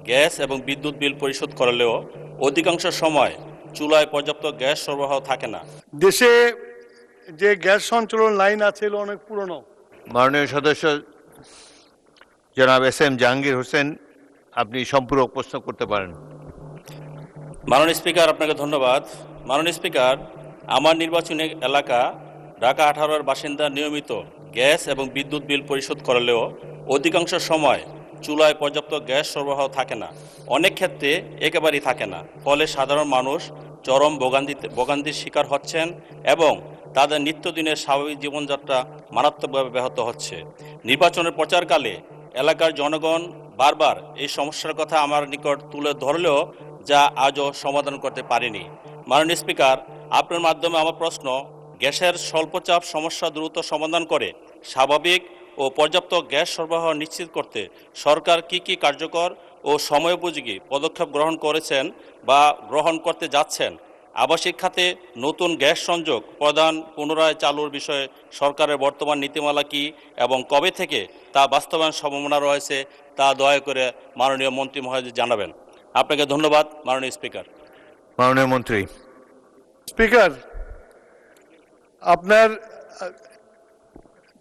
Gas এবং বিদ্যুৎ বিল পরিশোধ করলেও অধিকাংশ সময় চুলায় পর্যাপ্ত গ্যাস সরবরাহ থাকে না। দেশে যে গ্যাস সঞ্চালন লাইন আছে এগুলো অনেক পুরনো। মাননীয় সদস্য জনাব এস.এম. জাহাঙ্গীর হোসেন, আপনি সম্পূরক প্রশ্ন করতে পারেন। মাননীয় স্পিকার, আপনাকে ধন্যবাদ। মাননীয় স্পিকার, আমার নির্বাচনী এলাকা ঢাকা 18-এর বাসিন্দা নিয়মিত গ্যাস এবং বিদ্যুৎ বিল পরিশোধ করলেও অধিকাংশ সময় চুলায় পর্যাপ্ত গ্যাস সরবরাহ থাকে না, অনেক ক্ষেত্রে একেবারেই থাকে না। ফলে সাধারণ মানুষ চরম ভোগান্তির শিকার হচ্ছেন এবং তাদের নিত্যদিনের স্বাভাবিক জীবনযাত্রা মারাত্মকভাবে ব্যাহত হচ্ছে। নির্বাচনের প্রচারকালে এলাকার জনগণ বারবার এই সমস্যার কথা আমার নিকট তুলে ধরলেও যা আজও সমাধান করতে পারেনি। মাননীয় স্পিকার, আপনার মাধ্যমে আমার প্রশ্ন, গ্যাসের স্বল্পচাপ সমস্যা দ্রুত সমাধান করে স্বাভাবিক ও পর্যাপ্ত গ্যাস সরবরাহ নিশ্চিত করতে সরকার কি কার্যকর ও সময়োপযোগী পদক্ষেপ গ্রহণ করেছেন বা গ্রহণ করতে যাচ্ছেন? আবাসিক খাতে নতুন গ্যাস সংযোগ প্রদান পুনরায় চালুর বিষয়ে সরকারের বর্তমান নীতিমালা কি এবং কবে থেকে তা বাস্তবায়ন সম্ভাবনা রয়েছে তা দয়া করে মাননীয় মন্ত্রী মহোদয় জানাবেন। আপনাকে ধন্যবাদ মাননীয় স্পিকার। মাননীয় মন্ত্রী। স্পিকার, আপনার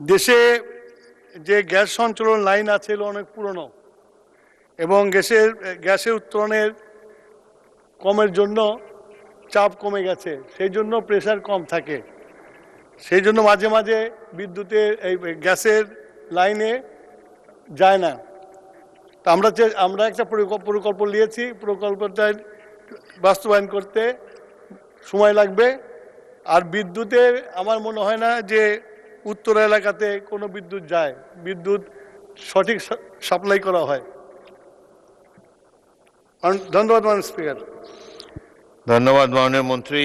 দেশে যে গ্যাস সঞ্চালন লাইন আছে এগুলো অনেক পুরনো এবং গ্যাসের উত্তোলনের কমের জন্য চাপ কমে গেছে, সেই জন্য প্রেসার কম থাকে, সেই জন্য মাঝে মাঝে বিদ্যুতের এই গ্যাসের লাইনে যায় না। তা আমরা একটা প্রকল্প নিয়েছি, প্রকল্পটা বাস্তবায়ন করতে সময় লাগবে। আর বিদ্যুতের আমার মনে হয় না যে উত্তর এলাকাতে কোনো বিদ্যুৎ যায়, বিদ্যুৎ সঠিক সাপ্লাই করা হয়। ধন্যবাদ মাননীয় স্পিকার। ধন্যবাদ মাননীয় মন্ত্রী।